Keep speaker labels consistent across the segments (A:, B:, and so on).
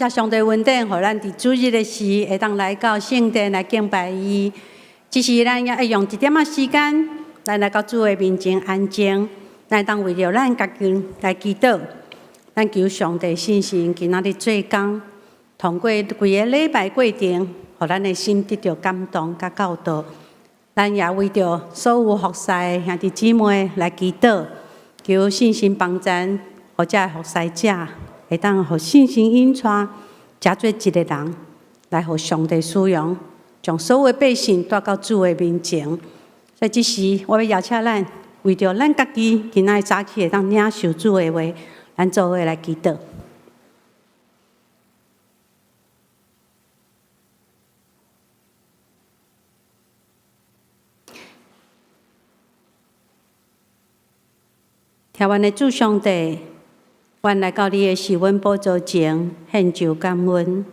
A: 也上帝恩典，互咱伫主日的时会当来到圣殿来敬拜伊。只是咱也会用一点仔时间，咱来到主的面前安静，咱当为着咱家己来祈祷。咱求上帝信心，今仔日做工，通过规个礼拜过程，互咱的心得到感动甲教导。咱也为着所有服侍兄弟姊妹来祈祷，求信心帮咱，或者服侍者会当互信心引带，加做一个人，来互上帝使用，将所有百姓带到主的面前。所以这时，我要邀请咱为着咱家己今仔早起会当领受主的话，咱做伙来祈祷。听阮的主上帝，阮来到你的施恩宝座前，献上感恩。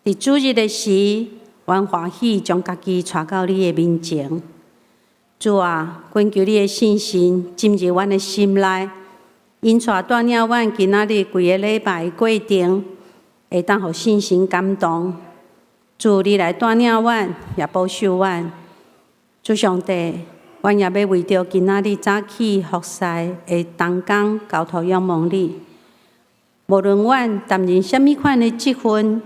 A: 伫主日的时，阮欢喜将家己带到你的面前。主啊，恳求你的信心进入阮的心内，因带带领阮今仔日规个礼拜过程，会当互信心感动。主，你来带领阮，也保守阮。主上帝，阮也要为着今仔日早起服侍的同工交托仰望你。无论阮担任什么款的职分，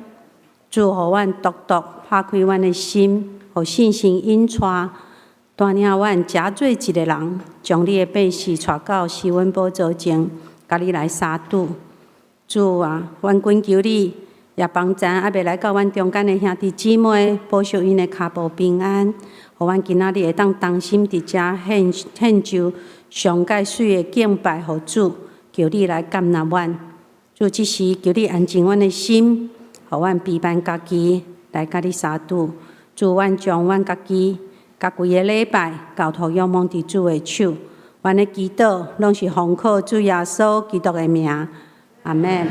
A: 主互阮独独拍开阮的心，互信心引带，带领阮加做一个人，将你的百姓带到施恩宝座前，甲你来相拄。主啊，阮恳求你，也帮咱还未来到阮中间的兄弟姊妹，保守因的脚步平安。互阮今仔日会当同心伫遮献上上界水的敬拜，互主，求你来感纳阮。主，即时求你安静阮的心，互阮陪伴家己来甲你相拄。主，阮将阮家己甲规个礼拜交托仰望伫主的手。阮的祈祷拢是奉靠主耶稣基督的名，阿门。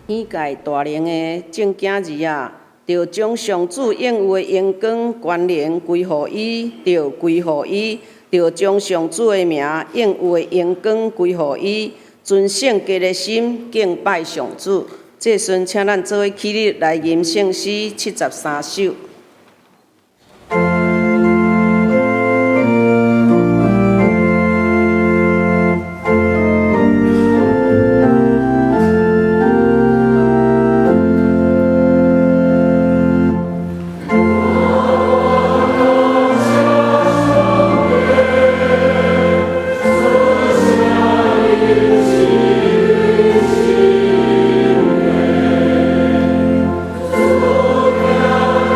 B: 天界大灵的正囝儿啊，着将上主应有的荣光关联归乎伊，着归乎伊；着将上主的名应有的荣光归乎伊，存圣洁的心敬拜上主。这时，请咱做伙起立来吟圣诗73首。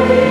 C: Amen.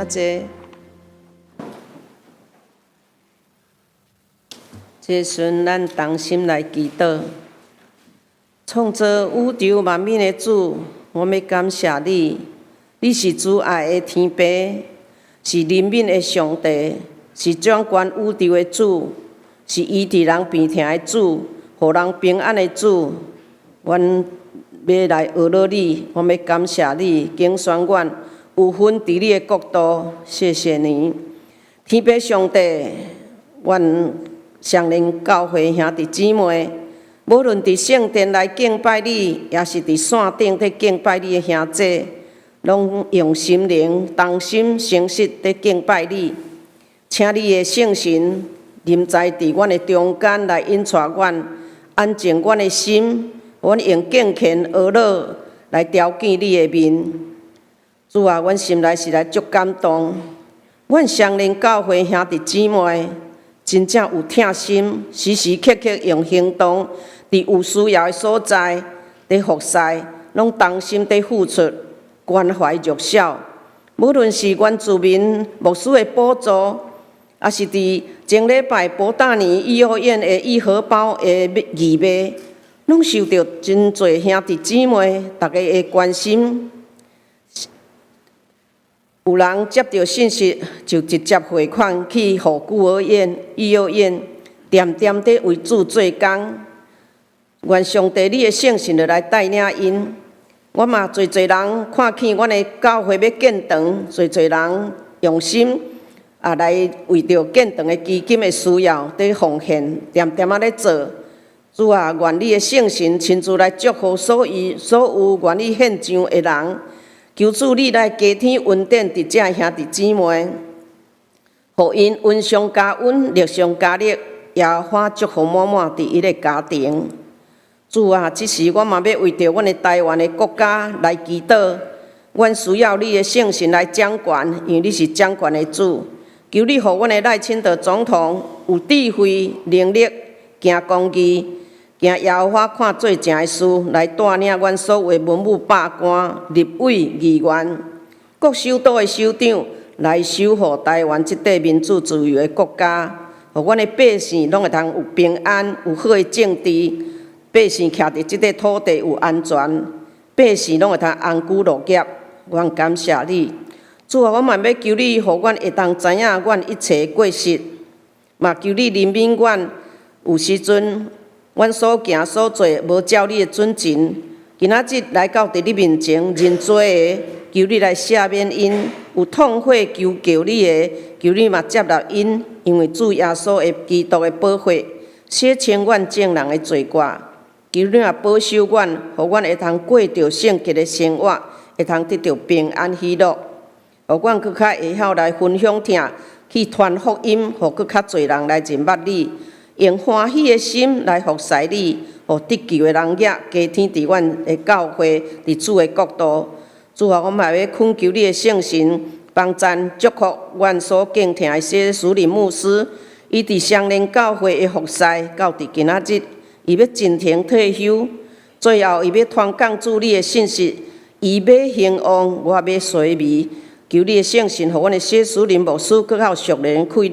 B: 济。这时，咱同心来祈祷，创造宇宙万物的主，我们感谢你，你是主爱的天父，是怜悯的上帝，是掌管宇宙的主，是医治人病痛的主，予人平安的主。阮要来学乐你，我们感谢你，敬宣阮有份伫你的国度，谢谢你，天父上帝，阮上灵教会兄弟姊妹，无论伫圣殿来敬拜你，也是伫山顶伫敬拜你的兄弟，拢用心灵、同心、诚实伫敬拜你。请你的圣神临在伫阮的中间来引带阮，安静阮的心，阮用敬虔学乐来朝见你的面。主啊，阮心内是来足感动，阮上灵教会兄弟姊妹。真正有疼心，时时刻刻用行动，伫有需要的所在，伫服侍，拢同心伫付出，关怀弱小。无论是原住民牧师的补助，也是伫前礼拜博大年幼儿园的义荷包的义卖，拢受到真侪兄弟姊妹大家的关心。有人接到信息，就直接汇款去予孤儿院、幼儿园，点点地为主做工。愿上帝你的圣神就来带领因。我嘛，侪人看见阮的教会要建堂，侪人用心来为着建堂的基金的需要，伫奉献，点点咧做。主啊，愿你的圣神亲自来祝福所有愿意献上的人。求主你来加添恩典伫遮兄弟姊妹，互因恩上加恩，力上加力，也花祝福满满伫伊个家庭。主啊，即时我嘛要为着阮的台湾的国家来祈祷，阮需要你的圣神来掌权，因为你是掌权的主。求你互阮的赖清德总统有智慧、能力，行公义。行耶和华看做正的事，来带领阮所有的文武百官、立委、议员、各首都的首长，来守护台湾这块民主自由的国家，互阮的百姓拢会通有平安、有好的政治，百姓徛伫这块土地有安全，百姓拢会通安居乐业。阮感谢你，主啊，我嘛要求你，互阮会当知影阮一切过失，嘛求你怜悯阮，有时阵。阮所行所做无照你的准绳，今仔日来到伫你面前认罪的，求你来赦免因；有痛悔求救你的，求你嘛接纳因，因为主耶稣的基督的宝血洗清阮众人的罪过。求你也保守阮，互阮会通过着圣洁的生活，会通得到平安喜乐，互阮更较会晓来分享听，去传福音，互更较侪人来认捌你。用欢喜的心来服侍你，互得救的人也加添伫阮的教会，伫主的国度。主啊，我嘛要恳求你的圣神帮赞祝福阮所敬听的谢属灵牧师，伊伫相连教会的服侍，到伫今仔日，伊要进庭退休，最后伊要传讲主你的信息，伊要兴旺，我要衰微。求你的圣神，互阮的谢属灵牧师更较熟练开力。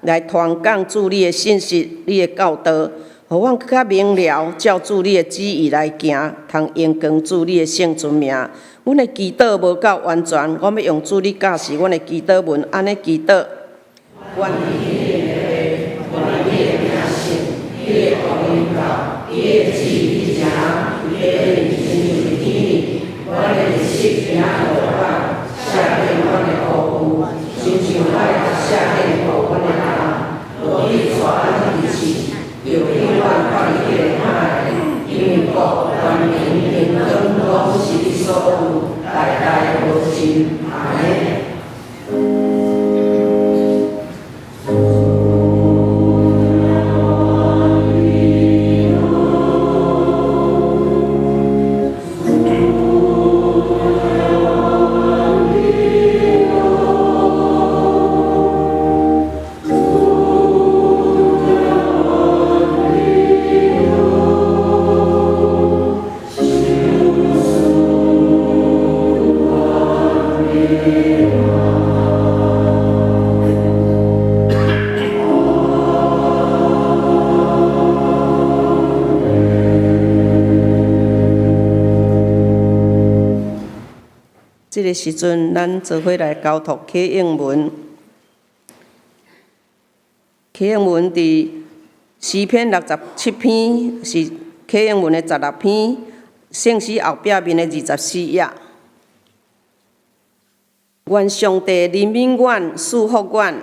B: 来传讲主你的信息，你的教导，互阮更较明了，照主你的旨意来行，通荣光主你的圣尊名。阮的祈祷无够完全，我要用主你教示阮的祈祷文，安尼祈祷。愿你的话，愿你的名信，你的福音道，你的旨意行，你的灵亲像天理。阮的日息平安无碍，下遍阮的服务，亲像海下遍互阮的人。我你所安的起，有永远看见海，因为国、权柄、荣光，拢是你所有，代代无尽。阿门。这个时阵，咱做伙来交托启应文。启应文伫诗篇67篇，是启应文的16篇，圣诗后壁面的24页。愿上帝怜悯阮，赐福阮，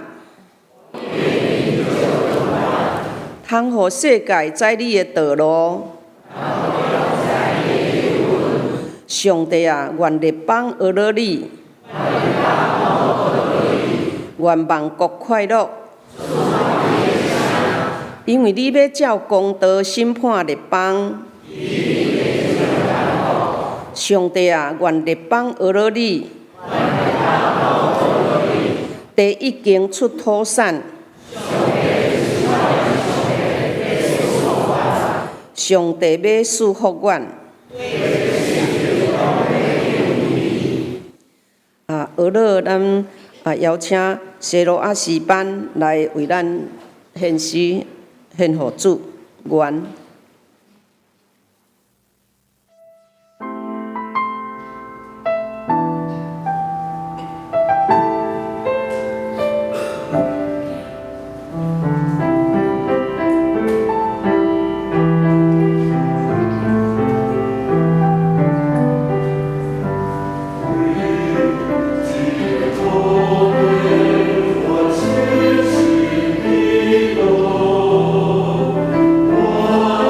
B: 通互世界知你的道路。上帝啊，愿列邦学了你，愿万国快乐，因为你要照公道审判列邦。上帝啊，愿列邦学了你，地已经出土产。上帝要赐福阮。学了咱邀请西罗亚诗班来为咱献诗，献互主。愿。
C: 我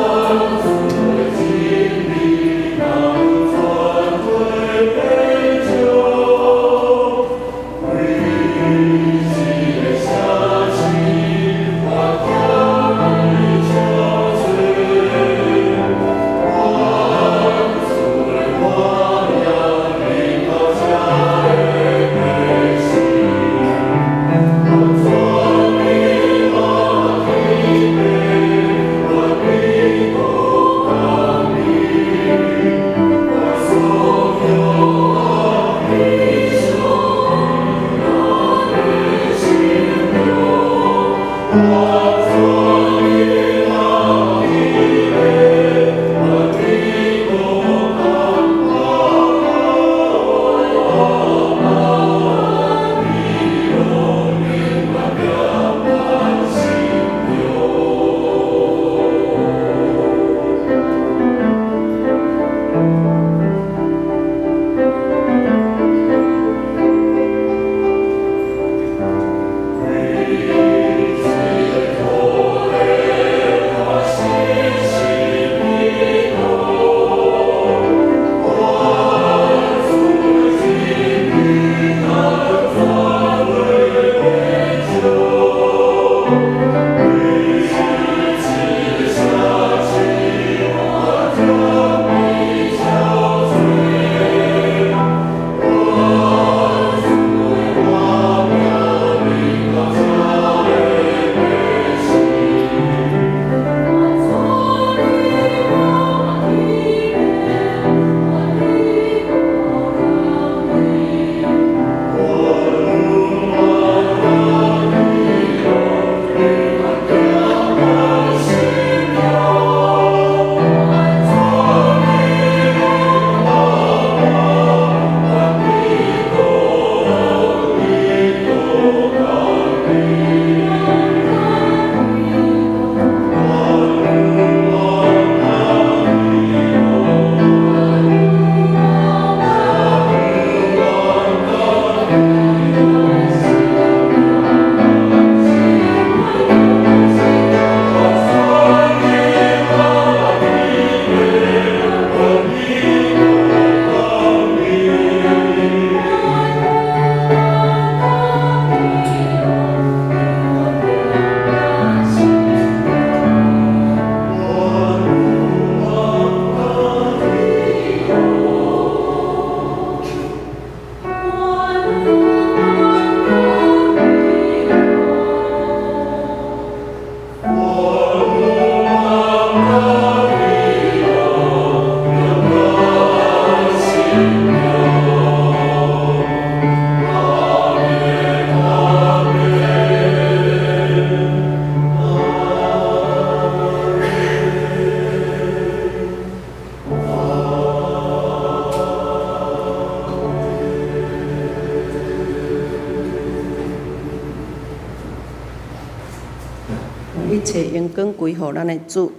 B: 切荣光归乎咱的主。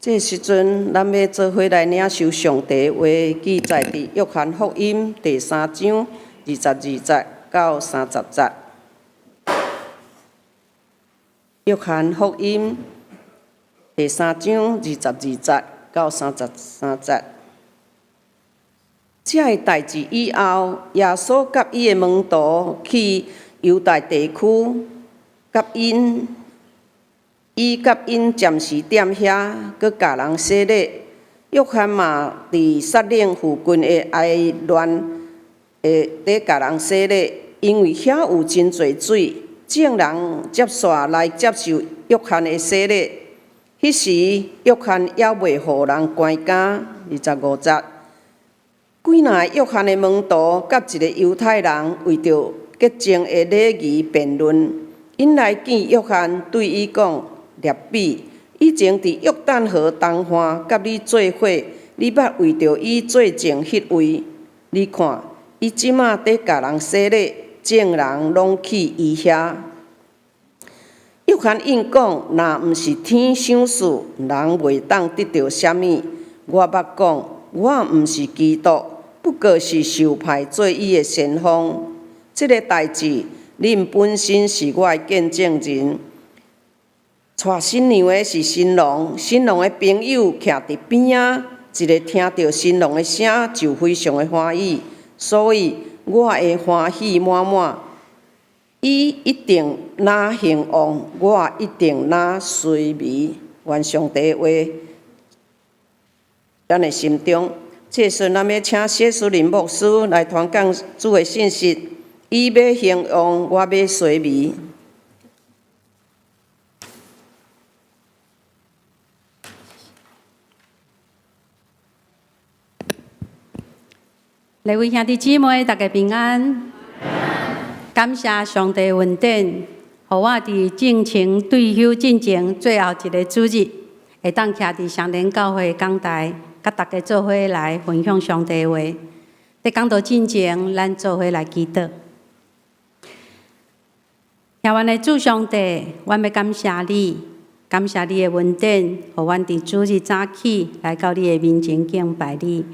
B: 这时阵，咱要做伙来领受上帝话，记载伫约翰福音第3章22节到30节。约翰福音第3章22节到33节。这个代志以后，耶稣甲伊的门徒去犹太地区，伊甲因暂时踮遐，佮教人洗礼。约翰嘛伫撒冷附近的哀乱伫教人洗礼，因为遐有真侪水，众人接续来接受约翰的洗礼。迄时约翰还未互人关监。25节，几若约翰的门徒甲一个犹太人为着洁净的礼仪辩论，因来见约翰，对伊讲。列比，以前伫约旦河东岸甲你做伙，你捌为着伊做证迄位？你看，伊即马伫教人洗礼，众人拢去伊遐。约翰应讲，若毋是天赏赐，人袂当得到啥物。我捌讲，我毋是基督，不过是受派做伊的先锋。即个代志，恁本身是我的见证人。带新娘的是新郎，新郎的朋友徛伫边仔，一个听到新郎的声就非常的欢喜，所以我会欢喜满满。伊一定拿兴旺，我一定拿衰微。愿上帝话，咱的心中。这时咱要请谢淑林牧师来传讲主的信息。伊要兴旺，我要衰微。
A: 各位兄弟姊妹，大家平安。感谢上帝恩典，互我伫进前退休进前最后一个主日，会当徛伫上联教会讲台，甲大家做伙来分享上帝话。在讲道进前，咱做伙来祈祷。听阮的主上帝，阮要感谢你，感谢你的恩典，互阮伫主日早起来到你的面前敬拜你。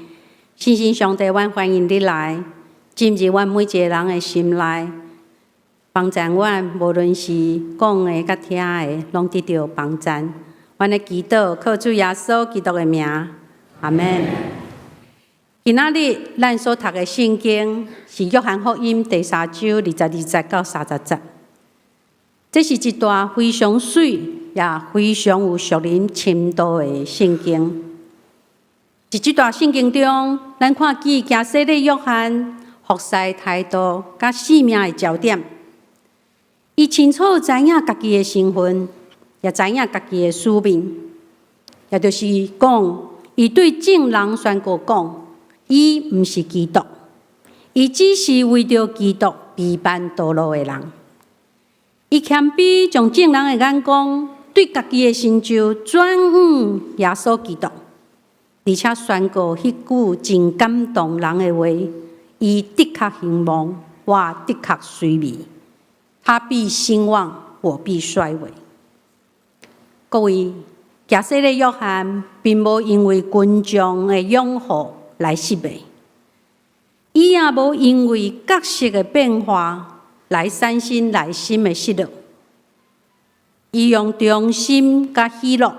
A: 信心上帝，阮欢迎你来进入阮每一个人的心内，帮助阮，无论是讲的甲听的，拢得到帮助。阮的祈祷靠主耶稣基督的名，阿门。今仔日咱所读的圣经是约翰福音第3章22节到30节，这是一段非常水也非常有属灵深度的圣经。伫即段圣经中，咱看见行洗礼约翰服侍态度甲使命的焦点。伊清楚知影家己的身份，也知影家己的使命，也就是讲，伊对众人宣告讲，伊毋是基督，伊只是为着基督陪伴道路的人。伊谦卑将众人的眼光对家己的成就转向耶稣基督。而且宣告迄句真感动人的话：伊的确兴旺，我的确衰微。他必兴旺，我必衰微。各位，行洗礼约翰并无因为群众的拥护来失败，伊也无因为角色的变化来产生内心的失落。伊用忠心甲喜乐。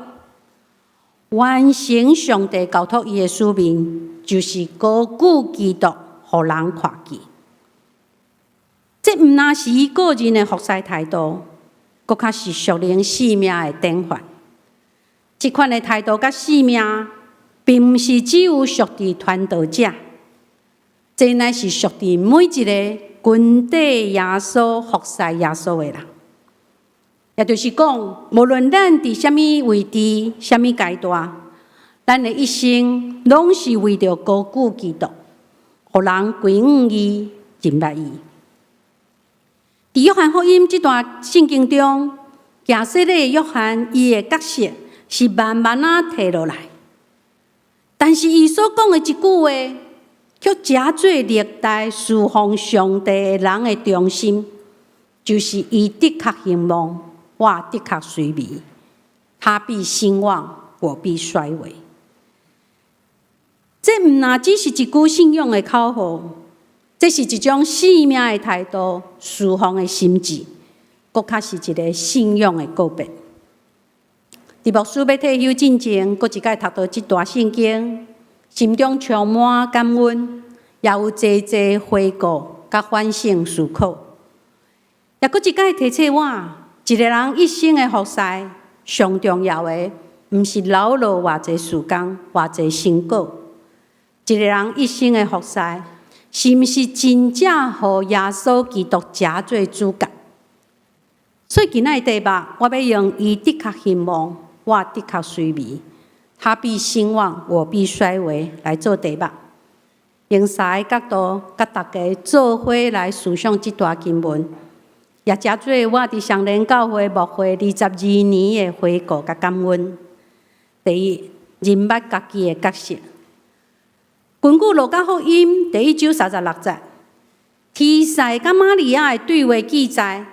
A: 完成上帝交托伊的使命，就是高举基督，互人看见。这毋单是伊个人的服侍态度，更较是属灵使命的典范。这款的态度甲使命，并毋是只有属于传道者，这乃是属于每一个跟底耶稣服侍耶稣的人。也就是讲，无论咱伫什么位置、什么阶段，咱的一生拢是为着高举基督，互人归向伊、敬拜伊。伫约翰福音这段圣经中，行洗礼的约翰，伊的角色是慢慢摕落来，但是伊所讲的一句话，却加做历代侍奉上帝的人的中心，就是伊的确兴旺。我的确衰微，他必兴旺，我必衰微。这毋那只是一句信仰的口号，这是一种生命的态度、释放的心志，更较是一个信仰的告别。伫牧师要退休进前，阁一摆读到这段圣经，心中充满感恩，也有济济悔过甲反省思考。也阁一摆提醒我，一个人一生的福势，上重要的，毋是劳碌偌济时间、偌济成果。一个人一生的福势，是毋是真正互耶稣基督食做主角？所以今仔题目，我要用伊的确兴旺，我的确衰微，他必兴旺，我必衰微来做题目。用三个角度，甲大家做伙来思想这段经文，也加做我伫上联教会牧会22年的悔过甲感恩。第一，认捌家己的角色。根据路加福音第1章36节，提赛甲玛利亚的对话记载，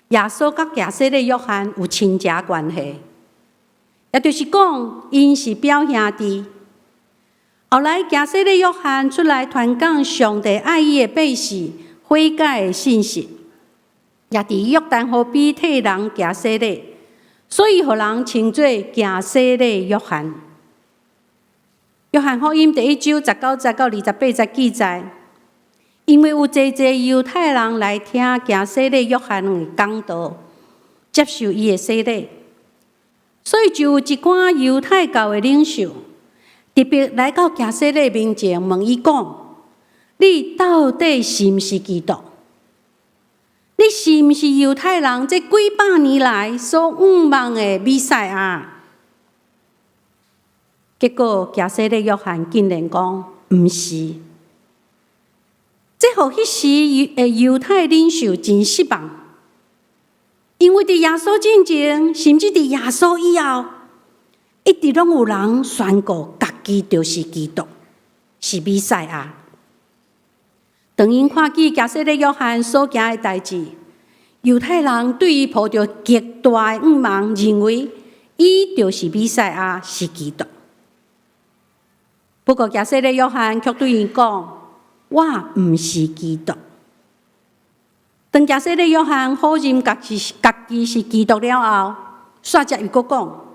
A: 耶稣甲亚西的约翰有亲情关系，也就是讲，因是表兄弟。后来亚西的约翰出来传讲上帝爱伊的百姓悔改的信息，也伫约旦河边替人亚西的，所以互人称作亚西的约翰。约翰福音第1章19节到28节记载，因为有济济犹太人来听亚西的约翰的讲道，接受伊的洗礼，所以就有一寡犹太教的领袖，特别来到亚西的面前问伊讲：你到底是毋是基督？你是毋是犹太人这几百年来所仰望的弥赛亚？结果，亚西的约翰竟然讲毋是，这互迄时的犹太领袖真失望，因为伫耶稣之前，甚至伫耶稣以后，一直拢有人宣告家己就是基督，是弥赛亚。当因看见亚西的约翰所行的代志，犹太人对伊抱着极大的仰望，认为伊就是弥赛亚，是基督。不过，亚西的约翰却对因讲：“我毋是基督。”当亚西的约翰否认家己是基督了后，煞则又阁讲：“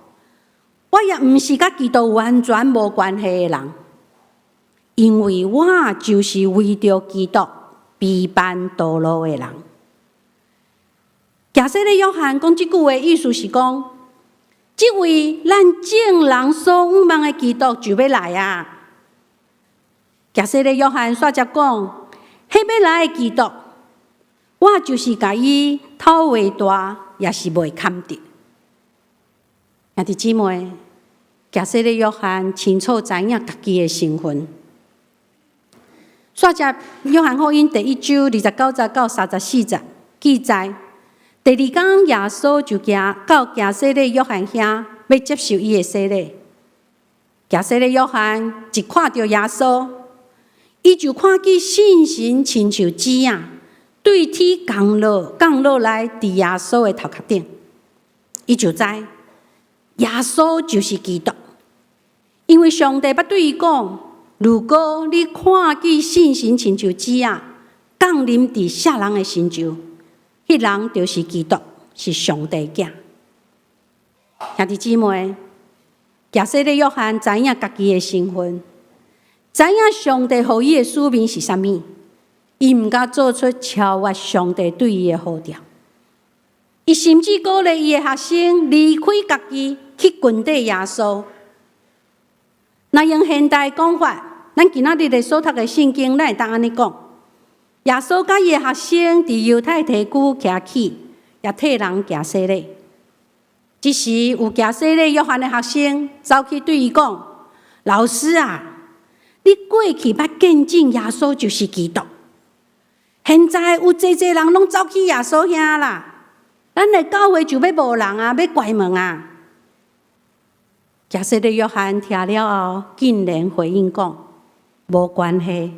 A: 我也毋是甲基督完全无关系的人，因为我就是为着基督被办道路的人。”亚西的约翰讲这句话，意思是讲，这位咱众人所仰望的基督就要来啊！亚西的约翰煞则讲，迄要来的基督，我就是甲伊头画大，也是袂堪得。兄弟姊妹，亚西的约翰清楚知影家己的身份。煞则约翰福音第1章29节到34节记载，第二天耶稣就行到亚西的约翰遐，要接受伊的洗礼。亚西的约翰一看到耶稣，伊就看见圣神亲像纸影，对天降落来伫耶稣的头壳顶，伊就知耶稣就是基督，因为上帝捌对伊讲：如果你看见圣神亲像纸影降临伫世人的身上，迄人就是基督，是上帝囝。兄弟姊妹，亚西的约翰知影家己的身份。知影上帝予伊的使命是啥物，伊毋敢做出超越上帝对伊的呼召。伊甚至鼓励伊的学生离开家己，去跟缀耶稣。那用现代讲法，咱今仔日的所读的圣经，咱会当安尼讲：耶稣甲伊的学生伫犹太地区徛起，也替人行洗礼。这时有行洗礼约翰的学生走去对伊讲：老师啊！你过去捌见证耶稣就是基督，现在有济济人拢走去耶稣遐啦，咱的教会就要无人啊，要关门啊。亚西的约翰听了后，竟然回应讲：无关系，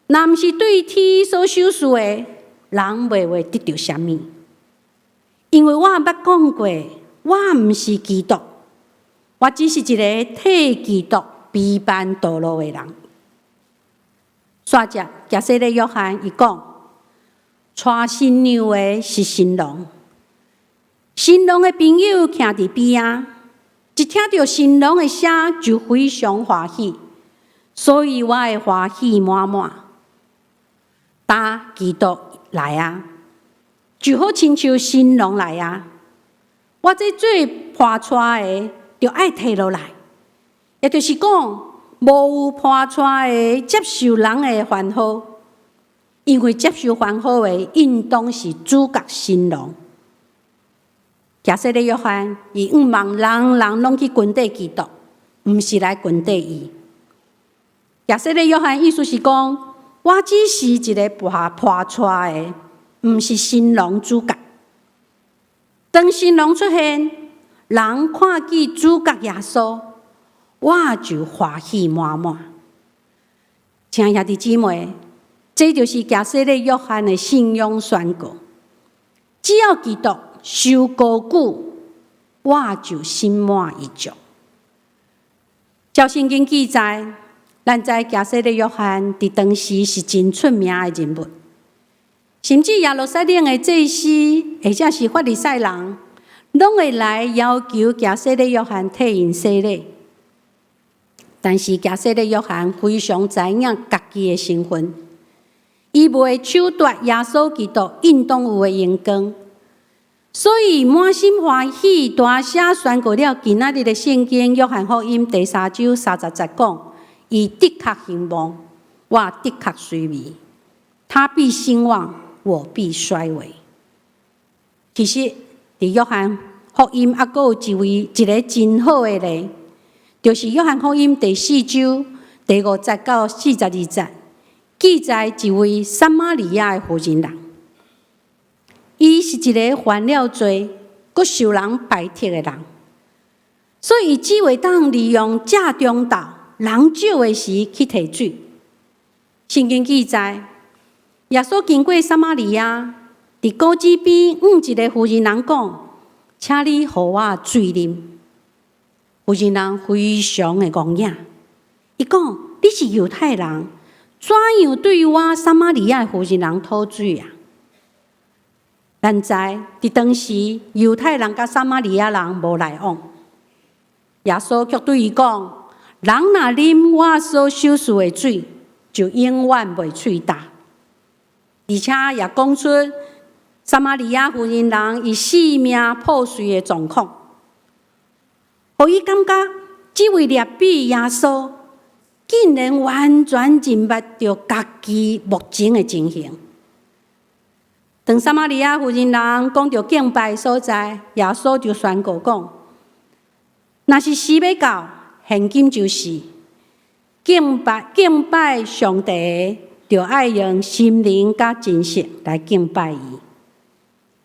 A: 若毋是对天所授予的，人袂会得到啥物。因为我捌讲过，我毋是基督，我只是一个替基督陪伴道路的人。煞接假设咧约翰伊讲，带新娘的是新郎，新郎的朋友徛伫边啊，一听到新郎的声就非常欢喜，所以我会欢喜满满。基督来啊，就好亲像新郎来啊。我这做伴娶的，就爱摕落来，也就是讲，无有伴娶的接受人的烦恼，因为接受烦恼的应当是主角新郎。假设咧约翰，伊毋望人拢去跟缀基督，毋是来跟缀伊。假设咧约翰意思是讲，我只是一个伴娶的，毋是新郎主角。当新郎出现，人看见主角耶稣，我就欢喜满满。亲爱的姊妹，这就是假设咧约翰的信仰宣告。只要基督受高举，我就心满意足。照圣经记载，咱知假设咧约翰伫当时是真出名的人物。甚至耶路撒冷的祭司，或者是法利赛人，拢会来要求假设咧约翰替因洗礼。但是假设咧约翰非常知影家己的身份，伊袂手夺耶稣基督应当有的荣光，所以满心欢喜大声宣告了今仔日的圣经约翰福音第3章30节讲：伊的确兴旺，我的确衰微，他必兴旺，我必衰微。其实，伫约翰福音还佫有一个真好的例，就是约翰福音第4章第5节到42节，记载一位撒玛利亚的妇人人，伊是一个犯了罪、佫受人排斥的人，所以伊只会当利用正中道人少的时去提水。圣经记载，耶稣经过撒玛利亚，伫果子边一个妇人人讲：“请你予我水啉。”妇人人非常的惊讶，伊讲：“你是犹太人，怎样对我撒玛利亚妇人人讨水啊？”咱知伫当时，犹太人甲撒玛利亚人无来往。耶稣却对伊讲：“人若啉我所收取的水，就永远袂喙干。”而且也讲出撒玛利亚妇人人以性命破碎的状况，互伊感觉这位列比耶稣竟然完全认捌着家己目前的情形。当撒玛利亚妇人人讲到敬拜所在，耶稣就宣告讲：“若是时要到，现今就是敬拜上帝，就爱用心灵甲真实来敬拜伊。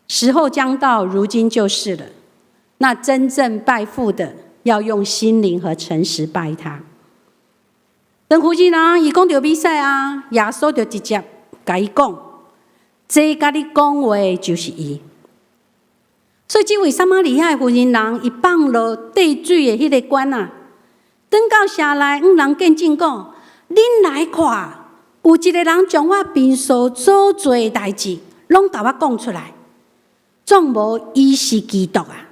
A: 时候将到，如今就是了。那真正拜父的，要用心灵和诚实拜他。”当妇人人伊讲到比赛啊，耶稣就直接甲伊讲：“这甲你讲话就是伊。”所以这位撒玛利亚的妇人人，伊放落兑水的迄个罐啊，转到城内，人见证讲：“恁来看，有一个人将我平所做的代志，拢甲我讲出来，总无伊是基督啊！”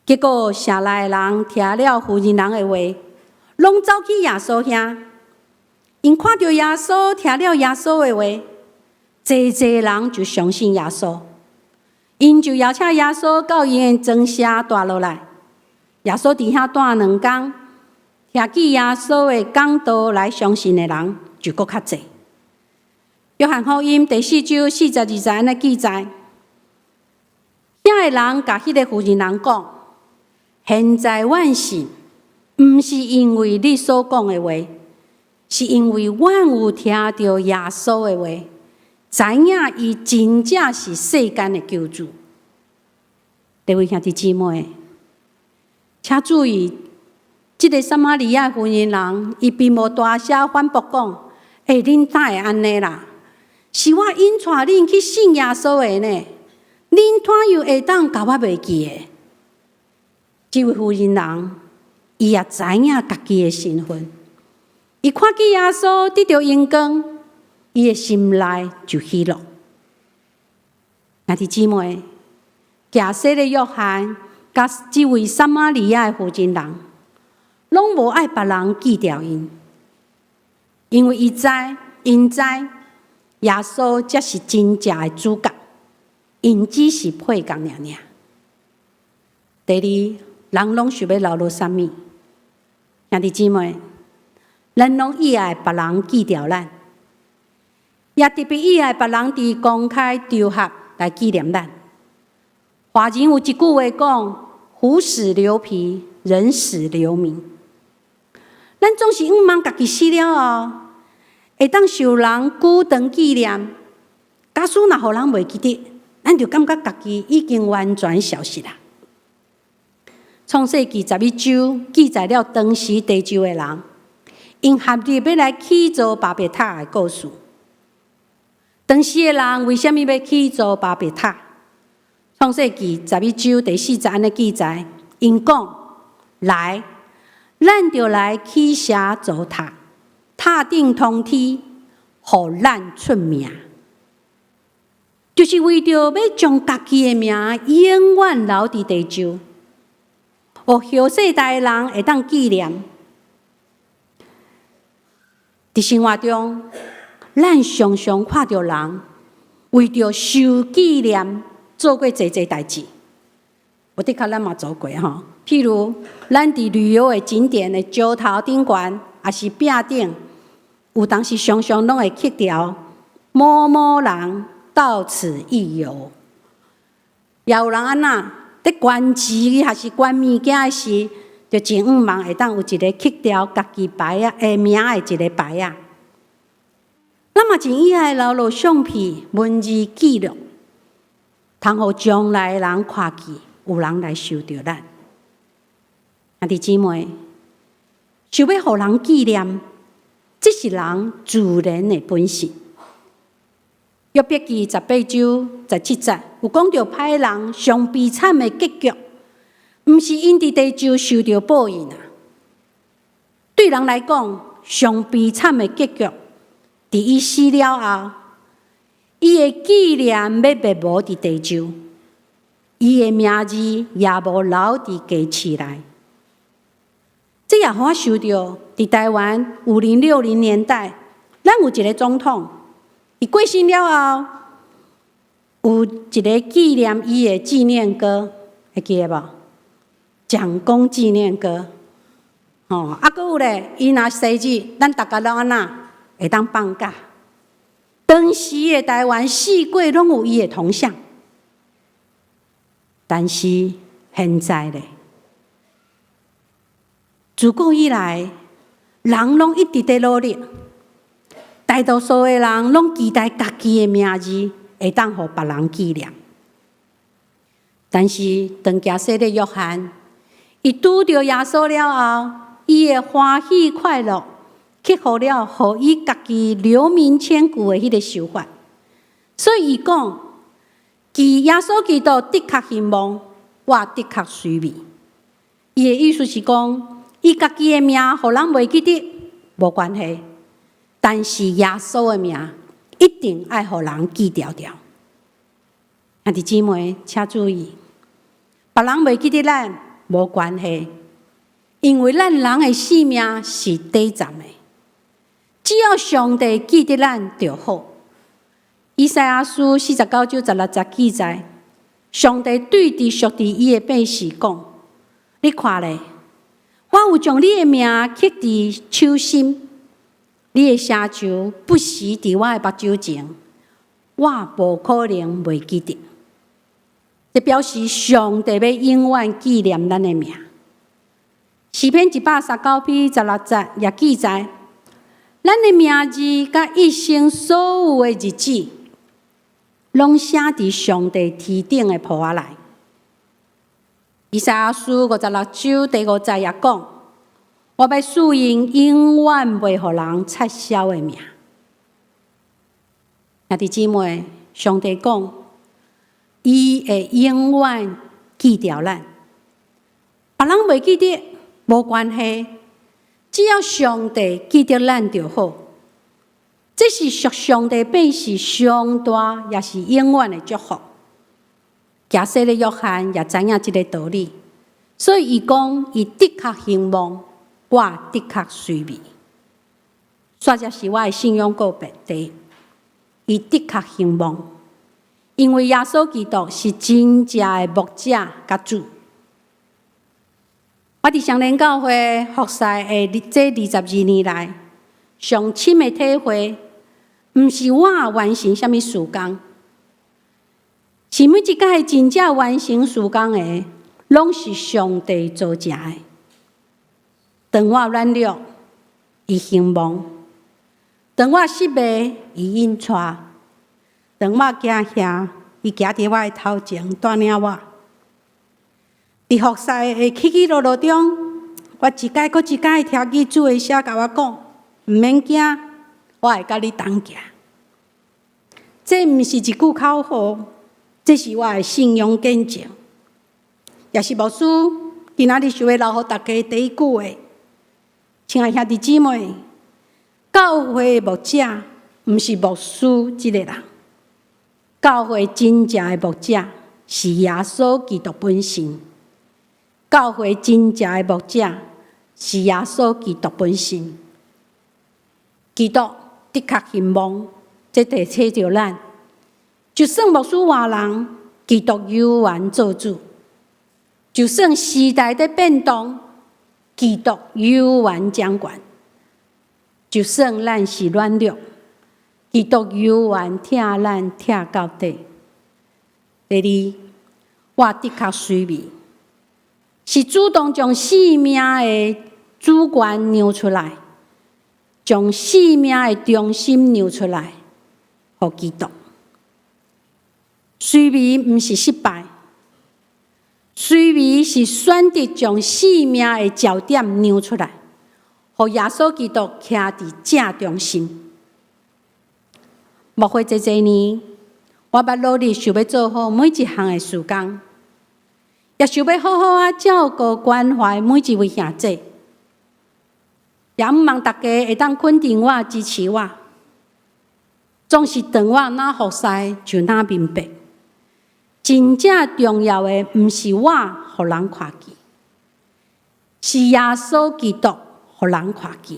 A: 结果城内的人听了妇人人的话，拢走去耶稣遐。因看到耶稣，听了耶稣的话，济人就相信耶稣。因就邀请耶稣到因的庄舍住落来。耶稣伫遐住2天，听见耶稣的讲道来相信的人就搁较济。约翰福音第4章42节安尼记载，遐的人甲迄个妇人人讲：“现在阮信，毋是因为你所讲的话，是因为阮有听到耶稣的话，知影伊真正是世间的救主。”各位兄弟姊妹，请注意，这个撒玛利亚妇人人，伊并无大声反驳讲：“恁哪会安尼啦？是我引带恁去信耶稣的呢？恁怎样会当甲我袂记的？这位妇人人，伊也知影家己的身份。伊看见耶稣得到荣光，伊的心内就喜乐。兄弟姊妹，假设的约翰甲这位撒玛利亚的妇人人，拢无爱别人记牢因，因为因知耶稣才是真正的主角，因只是配角尔尔。第二，人拢想要留落啥物？兄弟姊妹，咱拢意爱别人记牢咱，也特别意爱别人伫公开场合来纪念咱。华人有一句话讲：“虎死留皮，人死留名。”咱总是毋茫家己死了后，会当受人久长纪念。假使若互人袂记得，咱就感觉家己已经完全消失啦。创世纪11章记载了当时地州的人，因合力要来起造巴别塔的故事。当时的人为什么要起造巴别塔？创世纪11章第4节安尼记载，因讲：“来，咱就来起社造塔，塔顶通天，互咱出名。”就是为着要将家己的名永远留伫地州，互后世代的人会当纪念。伫生活中，咱常常看到人为着受纪念做过侪代志。我的确咱嘛做过吼，譬如咱伫旅游的景点的石头顶悬，也是壁顶，有当时常常拢会刻条某某人到此一游。也有人安那伫捐钱还是捐物件的时，就真毋茫会当有一个刻条家己牌啊的名的一个牌啊。咱嘛真意爱留落相片、文字记录，通互将来的人看见，有人来想着咱。兄弟姊妹，想要互人纪念，这是人自然的本性。约伯记18章17节有讲到歹人上悲惨的结局，毋是因伫地州受到报应啊。对人来讲，上悲惨的结局，伫伊死了后，伊的纪念要灭无伫地州，伊的名字也无留伫家市内。这也互我想到，伫台湾50、60年代，咱有一个总统。伊过身了后，有一个纪念伊的纪念歌，会记得无？蒋公纪念歌。哦，啊，搁有咧，伊若生日，咱大家拢安那会当放假。当时的台湾四界拢有伊的铜像，但是现在咧，自古以来，人拢一直在努力。大多数的人拢期待家己的名字会当互别人纪念，但是当假设的约翰，伊拄着耶稣了后，伊的欢喜快乐，克服了互伊家己留名千古的迄个想法。所以伊讲，耶稣基督的确兴旺，我的确衰微。伊的意思是讲，伊家己的名互人袂记得，无关系。但是耶稣的名一定爱互人记牢牢。兄弟姊妹，请注意，别人袂记得咱无关系，因为咱人的性命是短暂的。只要上帝记得咱就好。以赛亚书49章16节记载，上帝对伫属伫伊的百姓讲：“你看咧，我有将你的名刻伫手心。”你的声像不时伫我的目睭前，我无可能袂记得。这表示上帝要永远纪念咱的名。诗篇139篇16节也记载，咱的名字甲一生所有的日子，拢写伫上帝天顶的簿仔内。以赛亚书56章第5节也讲。我要使因永远袂互人撤销的名。兄弟姊妹，上帝讲，伊会永远记着咱。别人袂记得无关系，只要上帝记得咱就好。这是属上帝本是上大，也是永远的祝福。假设的约翰也知影这个道理，所以伊讲：伊的确兴旺，我的确衰微。煞才是我的信仰告白地，伊的确兴旺，因为耶稣基督是真正的牧者甲主。我伫上联教会服侍的这22年来，上深的体会，毋是我完成什么事工，是每一届真正完成事工的，拢是上帝做成的。当我软弱，伊兴旺；当我失败，伊引带；当我惊吓，伊行伫我的头前带领我。伫服侍的起起落落中，我一届搁一届听见主的声甲我讲：毋免惊，我会甲你同行。这毋是一句口号，这是我的信仰见证，也是牧师今仔日想要留予大家第一句话。亲爱兄弟姊妹，教会的牧者毋是牧师一个人，教会真正的牧者是耶稣基督本身。教会真正的牧者是耶稣基督本身。基督的确兴旺，这地找着咱。就算牧师换人，基督永远做主；就算时代在变动，基督永远掌管；就算咱是软弱，基督永远疼咱疼到底。第二，我的确衰微。是主动将生命的主权让出来，将生命的中心让出来，予基督。衰微毋是失败，衰微是选择将生命的焦点让出来，予耶稣基督徛伫正中心。牧会这年，我捌努力想要做好每一项的事工。也想要好好照顾关怀每一位兄弟，也毋望大家会当肯定我、支持我。总是当我哪服侍就哪明白，真正重要的毋是我互人看见，是耶稣基督互人看见。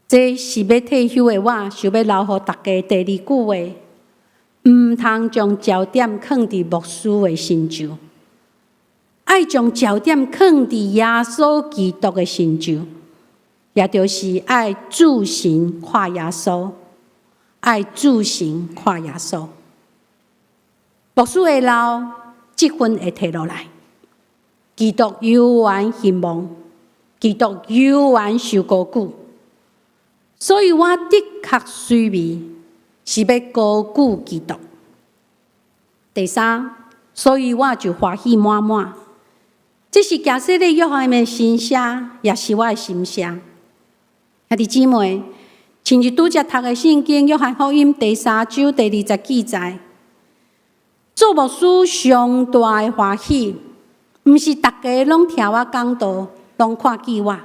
A: 这是要退休的我，想要留予大家第二句话。毋通将焦点放伫牧师的身上，爱将焦点放伫耶稣基督的身上，也就是爱主神看耶稣，爱主神看耶稣。牧师会老，积分会摕落来，基督永远兴旺，基督永远受高举。所以我的确衰微。是要高举基督。第三，所以我就欢喜满满。这是假设的约翰的心声，也是我的心声。兄弟姊妹，亲像拄则读的圣经《约翰福音》第3章第20记载，做牧师上大的欢喜，毋是大家拢听我讲道，拢看见我。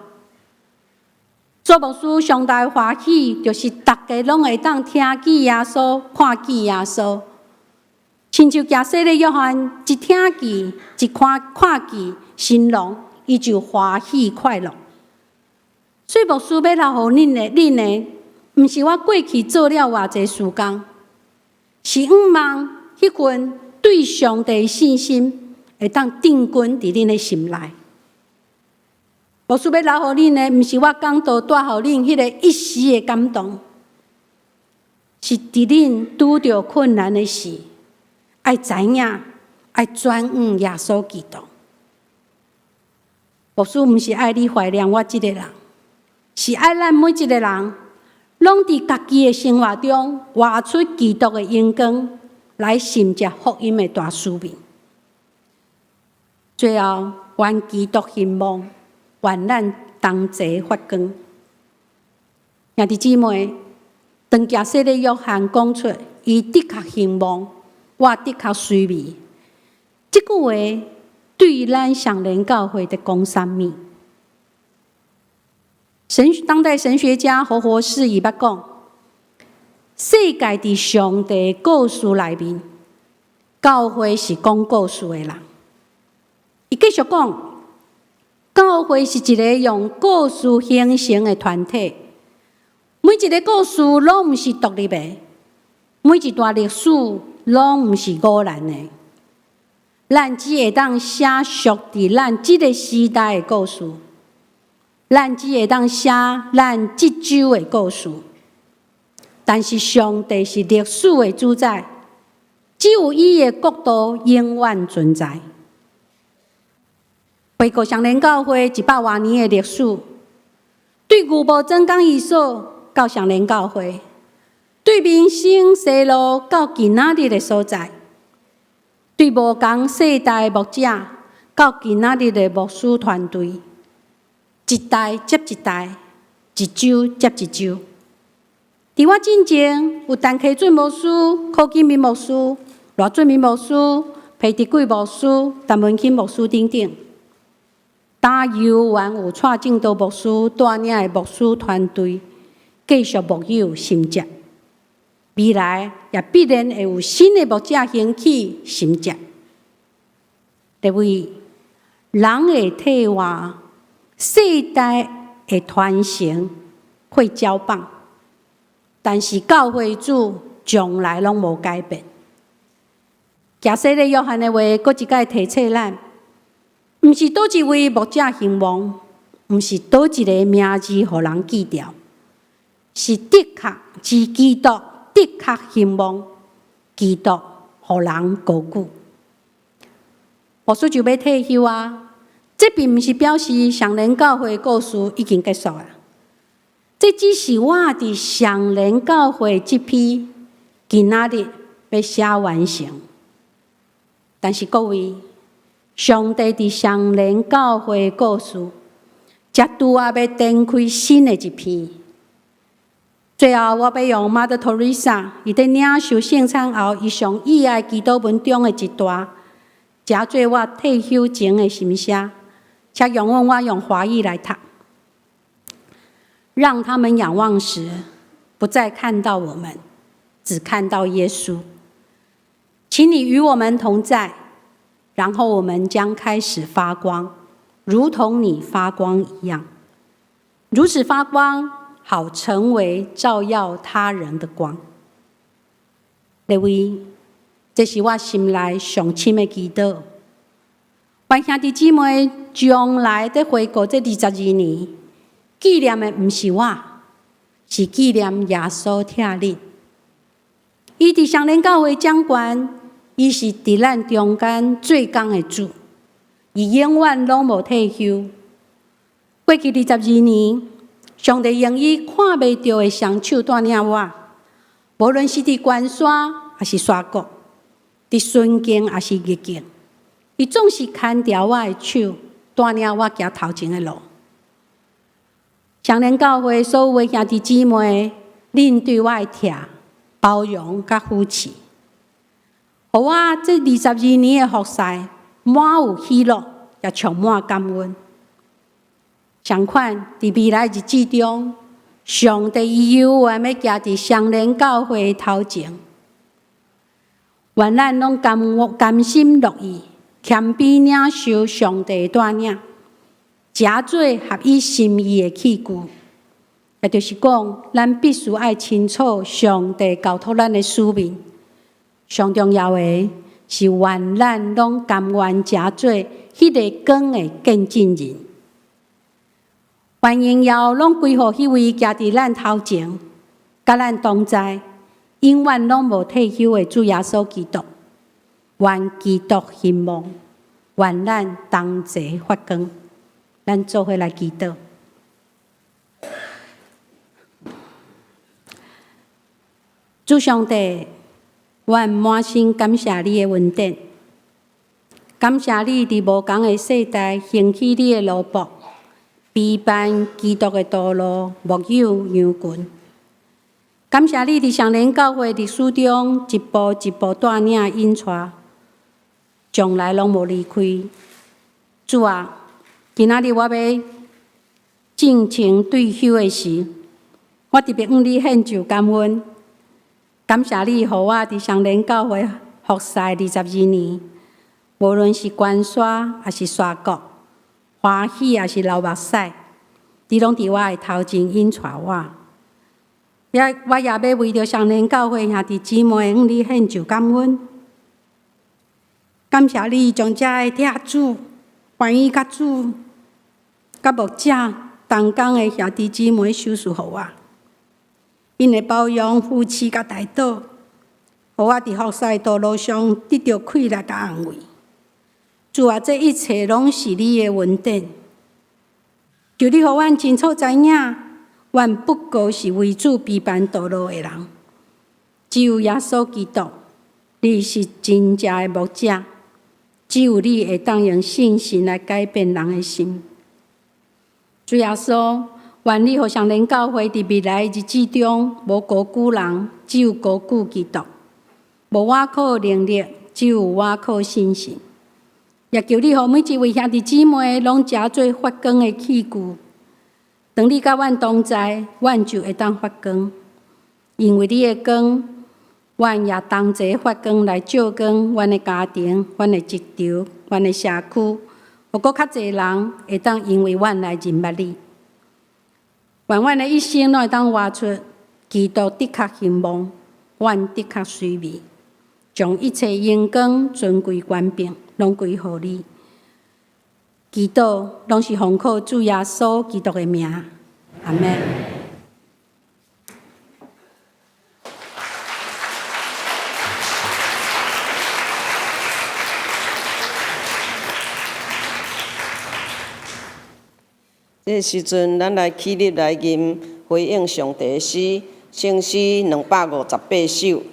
A: 做牧师上大的欢喜，就是大家拢会当听见耶稣，看见耶稣。亲像假设的约翰，一听见，一看见，心龙，伊就欢喜快乐。所以牧师要留予恁的，毋是我过去做了偌济事工，是毋望迄份对上帝的信心会当定根伫恁的心内。牧师要留予恁的，毋是我讲道带予恁迄个一时的感动，是伫恁拄着困难的时，爱知影，爱转向耶稣基督。牧师毋是爱你怀念我这个人，是爱咱每一个人，拢伫家己的生活中活出基督的阳光，来承接福音的大使命。最后，愿基督兴旺。愿咱同齐发光。兄弟姊妹，当假设的约翰讲出，伊的确兴旺，我的确随味。这句话对咱上联教会在讲什么？当代神学家活活士伊捌讲，世界伫上帝故事内面，教会是讲故事的人。伊继续讲，教会是一个用故事形成的团体，每一个故事拢毋是独立的，每一段历史拢毋是偶然的。咱只会当写属伫咱即个时代的故事，咱只会当写咱即周的故事。但是上帝是历史的主宰，只有伊的国度永远存在。回顾上联教会100多年的历史，对牛埔真港遗所到上联教会，对民生西路到今仔日的所在，对无同世代的牧者到今仔日的牧师团队，一代接一代，一周接一周。伫我之前有陈启准牧师、柯金明牧师、罗俊明牧师、裴迪贵牧师、陈文钦牧师等等。打游完有蔡正道牧师带领的牧师团队，继续牧友心接。未来也必然会有新的牧者兴起心接。第位，人的退化，世代的传承会交棒，但是教会主从来拢无改变。假使咧约翰的话，搁一摆提醒咱。毋是倒一位牧者兴亡，毋是倒一个名字互人记掉，是的确是基督的确兴亡，基督互人高举。牧师就要退休啊！这并毋是表示上联教会故事已经结束啊，这只是我伫上联教会这批今仔日要写完成。但是各位，上帝伫上联教会的故事，才拄啊要展开新的一篇。最后，我要用 Mother Teresa 伊在领受圣餐后，伊上意爱祈祷文中的一段，加做我退休前的心声，且容忍我用华语来读。让他们仰望时，不再看到我们，只看到耶稣。请你与我们同在。然后我们将开始发光，如同你发光一样，如此发光，好成为照耀他人的光。各位，这是我心内上深的祈祷。愿兄弟姊妹将来在回顾这22年，纪念的不是我，是纪念耶稣疼你。伊伫上联教会掌权。伊是伫咱中间最工的主，伊永远拢无退休。过去22年，上帝用伊看袂到的双手带领我，无论是伫关山还是山谷，伫顺境还是逆境，伊总是牵着我的手，带领我行头前的路。上联教会所有的兄弟姊妹，恁对我的疼、包容甲扶持。互我这22年的服侍，满有喜乐，也充满感恩。相款伫未来日子中，上帝伊永远要行伫上联教会头前，愿咱拢甘心乐意，谦卑领受上帝带领，诚做合伊心意的器具。也就是讲，咱必须爱清楚上帝交托咱的使命。上重要的是，愿咱拢甘愿诚做迄个光的见证人。愿荣耀拢归乎迄位行伫咱头前，甲咱同在，永远拢无退休的主耶稣基督。愿基督兴旺，愿咱同齐发光。咱做伙来祈祷。主上帝，愿满心感谢你的恩典，感谢你伫无同的世代兴起你的奴仆，陪伴基督的道路，牧友羊群。感谢你伫上联教会历史中一步一步带领引带，从来拢无离开。主啊，今仔日我要进前对休的时，我特别向你献上感恩。感谢你，予我伫上联教会服侍22年，无论是关山还是沙国，欢喜还是流目屎，你拢伫我的头前引带我。我也要为着上联教会兄弟姊妹向你献上感恩。感谢你将遮的帖子、翻译甲主、甲牧者、同工的兄弟姊妹收赐予我。因的包容、扶持甲带导，予我伫服侍道路上得到快乐甲安慰。主啊，这一切拢是你的恩典。求你予阮清楚知影，阮不过是为主陪伴道路的人。只有耶稣基督，你是真正的牧者。只有你会当用信心来改变人的心。主耶稣，愿你互上联教会伫未来日子中，无高举人，只有高举基督；无我靠能力，只有我靠信心。也求你互每一位兄弟姊妹拢食做发光的器具。当你甲阮同在，阮就会当发光。因为你的光，阮也同齐发光来照光阮的家庭、阮的职场、阮的社区，互搁较侪人会当因为阮来认捌你。愿阮的一生拢会当活出基督的确兴旺，阮的确随美，将一切荣光、尊贵、权柄拢归乎你。祈祷拢是奉靠主耶稣基督的名，阿门。
B: 这时阵，咱来起立来吟回应上帝的诗，圣诗258首。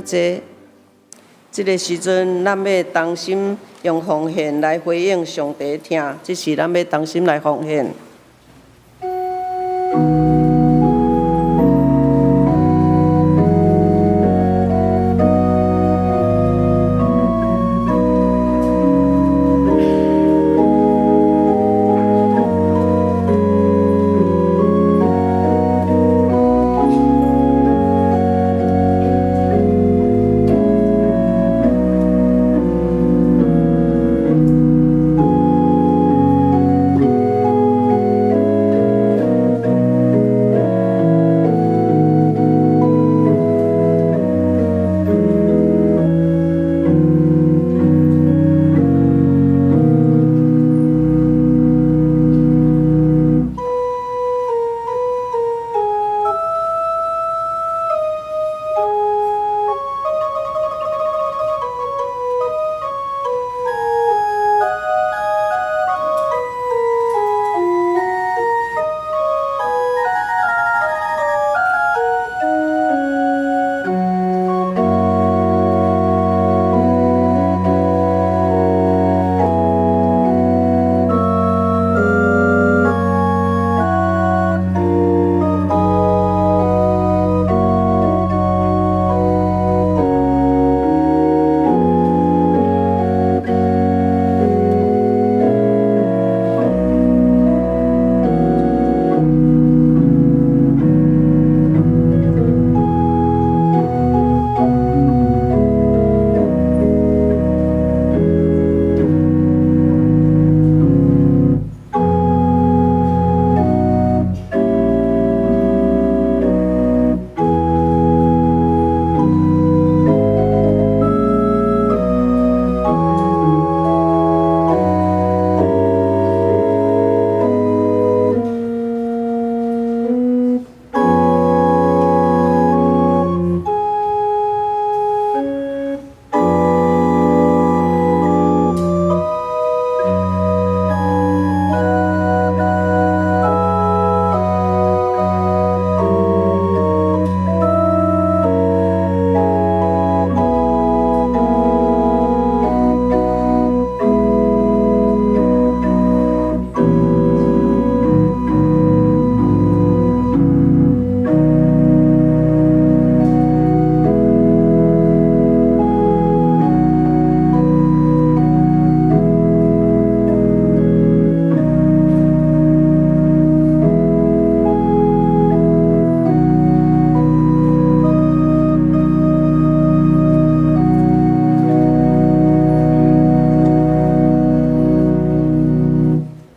B: 济。这个时阵，咱要同心用奉献来回应上帝听，这是咱要同心来奉献。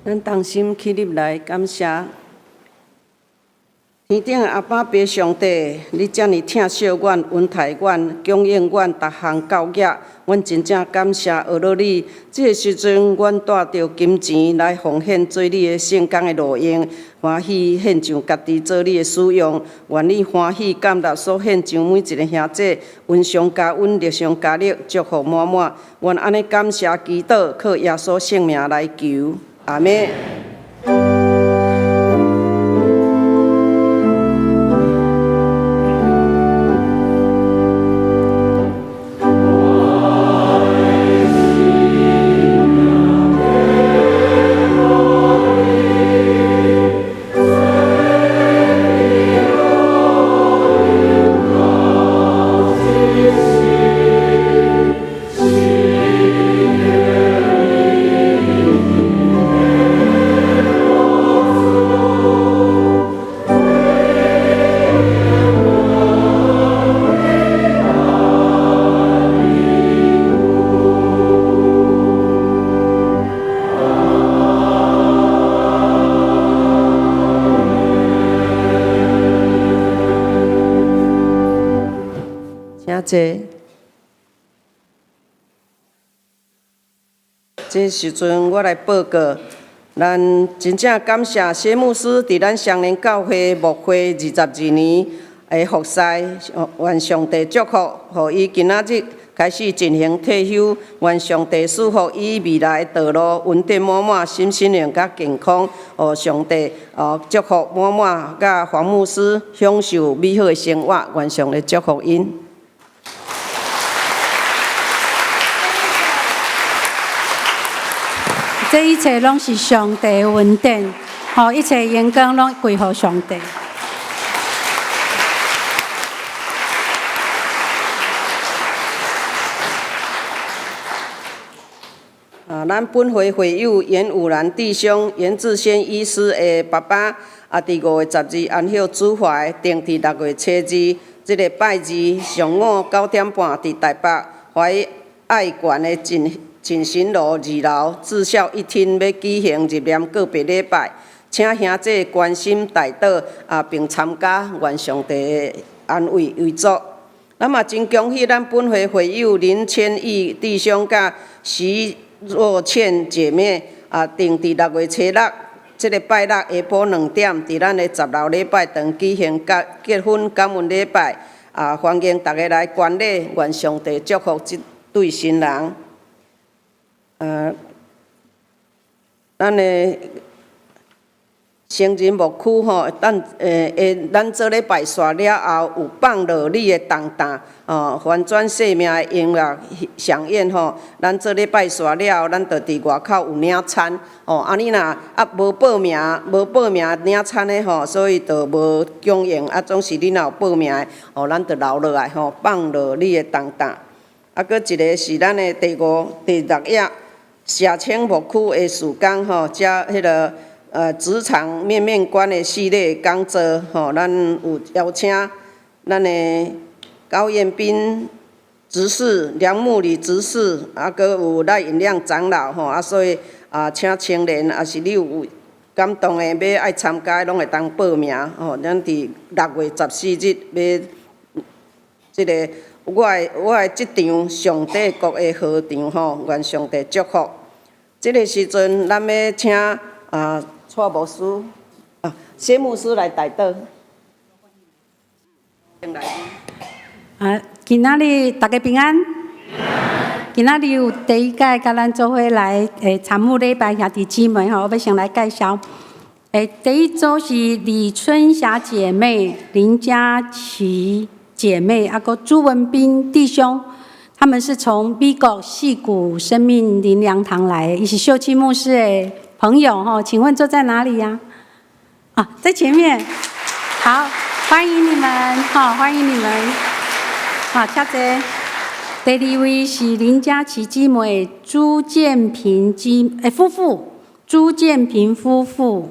B: 咱同心起立来感谢天顶的阿爸爸上帝，你遮尔疼惜阮、恩待阮、供应阮逐项教业，阮真正感谢学了你。这个时阵，阮带着金钱来奉献做你的圣工的路用，欢喜献上家己做你的使用，愿你欢喜感纳所献上每一个兄弟，恩上加恩，力上加力，祝福满满。愿安尼感谢祈祷，靠耶稣圣名来求，阿门。这时阵，我来报告，咱真正感谢谢牧师伫咱双连教会牧会22年的服侍，愿上帝祝福，互伊今仔日开始进行退休，愿上帝赐福伊未来道路稳定满满，心灵甲健康，互上帝祝福满满，甲黄牧师享受美好的生活，愿上帝祝福因。
A: 这一切拢是上帝的恩典，吼，一切荣光拢归乎上帝。
B: 咱本会会友严武兰弟兄、严志先医师的爸爸，伫5月12安歇主怀，定伫6月初2，这个拜二上午9点半伫台北怀爱馆的进行路2楼至孝一厅要举行入念告别礼拜，请兄弟关心代祷，并参加，愿上帝的安慰为主。咱嘛真恭喜咱本会会友林千亿弟兄甲徐若倩姐妹，定伫6月初6，这个拜六下晡2点，伫咱的10楼礼拜堂举行结婚感恩礼拜，欢迎大家来观礼，愿上帝祝福这对新人。咱的成人牧区吼，咱做礼拜煞了后，有放乐礼的重担，翻转生命的音乐上演吼。咱做礼拜煞了后，咱就伫外口有领餐，你若无报名领餐的吼，所以就无供应，总是你若有报名的，咱就留落来吼，放乐礼的重担。搁一个是咱的第6页社青牧区的事工吼，加迄个。职场面面观的系列讲座，咱有邀请咱的高彦斌执事、梁木里执事，搁有赖引亮长老，所以请青年，是你有感动的要爱参加，拢会当报名，咱伫6月14日要这个我的这场上帝国的合场，愿上帝祝福。这个时阵，咱要请蔡牧师、谢牧师来代祷。
A: 今仔日大家平安。今仔日有第一届甲咱做伙来参与礼拜兄弟姊妹吼，我要先来介绍。第一组是李春霞姐妹、林佳琪姐妹，个朱文斌弟兄，他们是从美国矽谷生命灵粮堂来，也是秀清牧师的朋友哈，请问坐在哪里呀？在前面。好，欢迎你们，欢迎你们。好，谢谢。第二位是林佳琪姊妹朱建平夫妇，朱建平夫妇。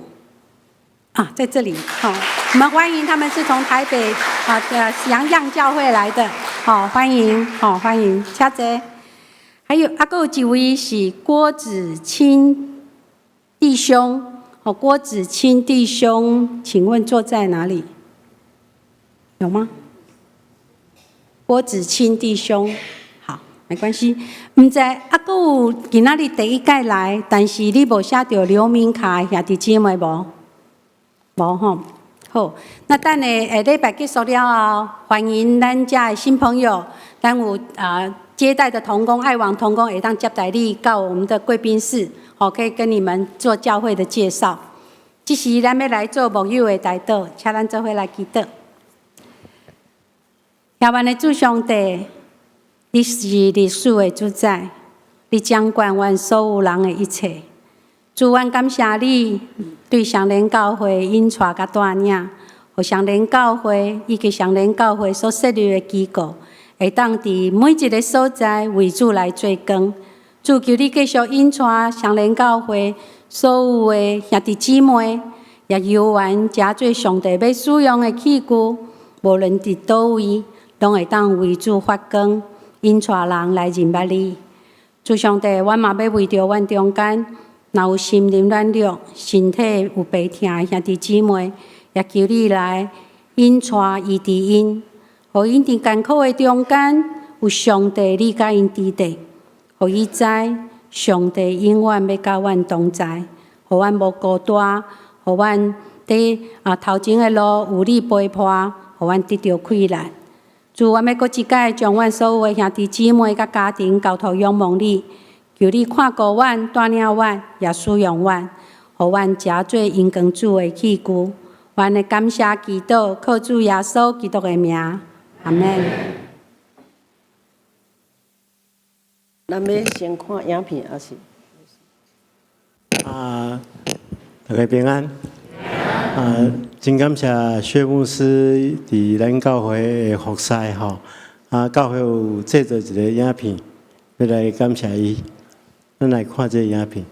A: 在这里。好，我们欢迎他们是从台北洋漾教会来的。好，欢迎，欢迎，谢谢。还有还有几位是郭子清弟兄，郭子清弟兄，请问坐在哪里？有吗？郭子清弟兄，好，没关系。唔知还有今仔日第一届来，但是你无写到刘明凯兄弟姊妹无？无吼。好，那等下礼拜结束了后，欢迎咱家的新朋友，咱有接待的同工、爱网同工会当接待你到我们的贵宾室，可以跟你们做教会的介绍。这时咱要来做牧友的代祷，请咱做伙来祈祷。亚万的主上帝，你是历史的主宰，你掌管阮所有人的一切。主，阮感谢你对上联教会引带甲带领，互上联教会以及上联教会所设立的机构，会当伫每一个所在为主来做工。主，求你继续引带上联教会所有的兄弟姊妹，也有缘加做上帝要使用的器具，无论伫倒位，拢会当为主发光，引带人来认捌你。主上帝，阮嘛要为着阮中间若有心灵软弱、身体有病痛的兄弟姊妹，也求你来引带医治因，互因伫艰苦的中间有上帝你甲因支持，互伊知上帝永远要甲阮同在，互阮无孤单，互阮伫头前的路有你陪伴，互阮得到快乐。主，阮要搁一摆将阮所有的兄弟姊妹甲家庭交托仰望你。求你看顾阮、带领阮，也使用阮，互阮诚做荣光主的器具。阮的感谢祈祷，靠主耶稣基督的名，阿门。
B: 咱要先看影片，还是？
C: 大家平安。真感谢薛牧师伫咱教会的服侍吼，教会有制作一个影片，要来感谢伊。咱来看这个影片。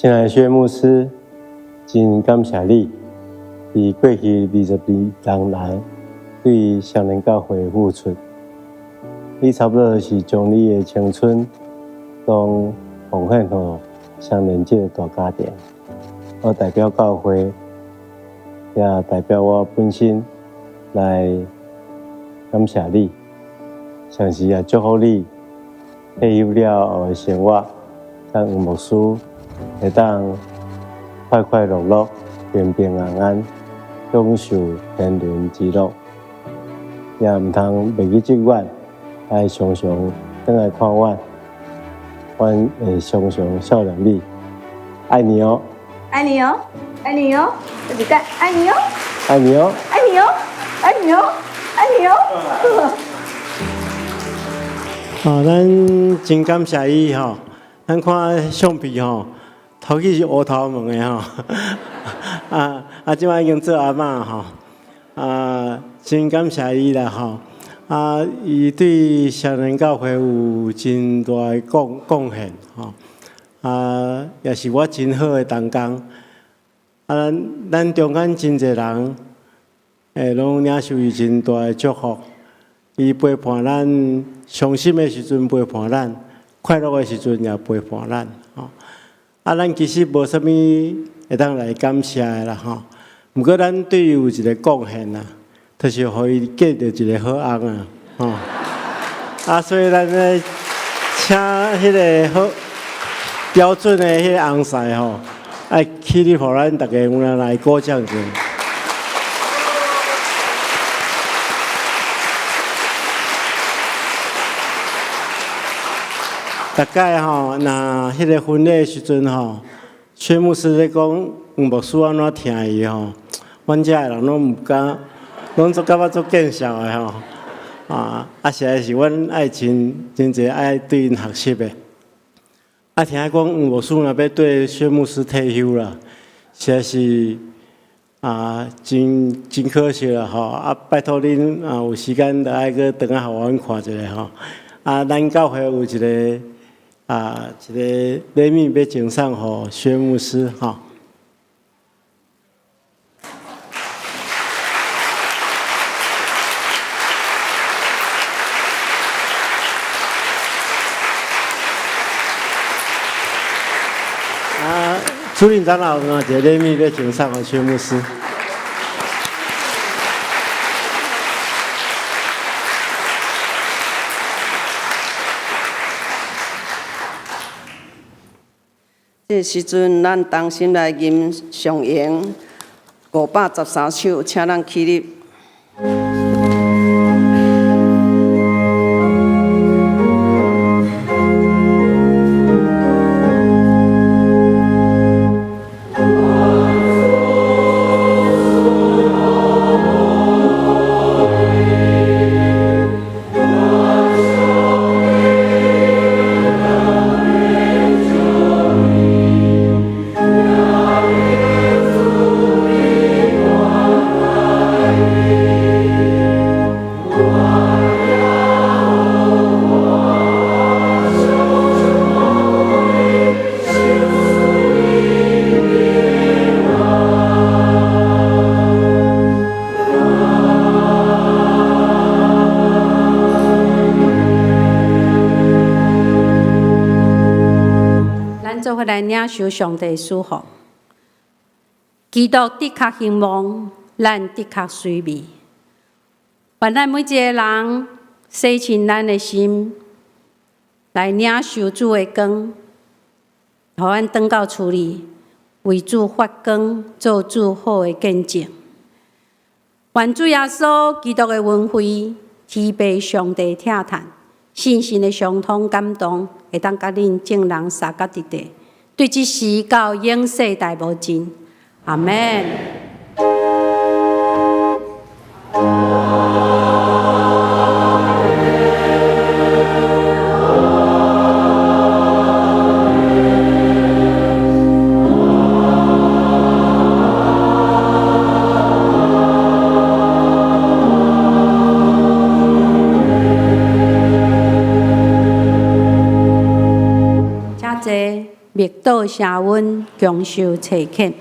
C: 亲爱的薛牧师，真感谢你，伫过去22年来对双连教会付出。你差不多是将你的青春都奉献给双连这个大家庭。我代表教会，也代表我本身来感谢你，同时也祝福你退休了后的生活，甲黄牧师会当快快乐乐、平平安安，享受天伦之乐。也毋通袂记即阮，爱常常转来看阮，阮会常常孝顺你，爱你哦，
D: 爱你哦，爱你哦，这几个爱你哦，
C: 爱你哦，
D: 爱你哦，爱你哦，爱你哦。
C: 咱真感谢伊吼，咱看相片吼，头起是乌头毛的吼，即摆已经做阿嬷吼，真感谢伊啦吼，伊对少年教会有真大的贡献吼，也是我真好的同工，咱中间真侪人，拢领受伊真大的祝福。伊陪伴咱伤心的时阵陪伴咱，快乐的时阵也陪伴咱吼。咱其实无啥物会当来感谢的啦吼。毋过咱对伊有一个贡献啦，就是互伊嫁着一个好翁啊吼。所以咱咧请迄个好标准的迄个翁婿吼，爱起立，互咱大家有人来鼓掌者。大概吼，那迄个婚礼的时阵吼，薛牧师咧讲黄牧师安怎听伊吼，阮遮的人拢毋敢，拢做感觉做见笑的吼。实在是阮爱真侪爱对因学习的。听讲黄牧师若要对薛牧师退休啦，实在是真可惜啦吼。拜托恁有时间就爱去转来互阮看一下吼。咱教会有一个。一个礼物要赠送给薛牧师哈。主任长老呢，一个礼物要赠送给薛牧师。
B: 这时阵，咱同心来吟上言513首，请咱起立。
A: 来领受上帝祝福。基督的确兴旺，咱的确衰微。愿咱每一个人洗清咱的心，来领受主的光，互咱转到厝里，为主发光，做主好的见证。愿主耶稣基督的恩惠，天父上帝疼叹，信心的相通感动，会当甲恁众人相甲伫地。对即时到永世大无尽，阿门。密道声温，共受切恳。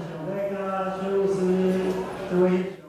C: 上帝甲修士对。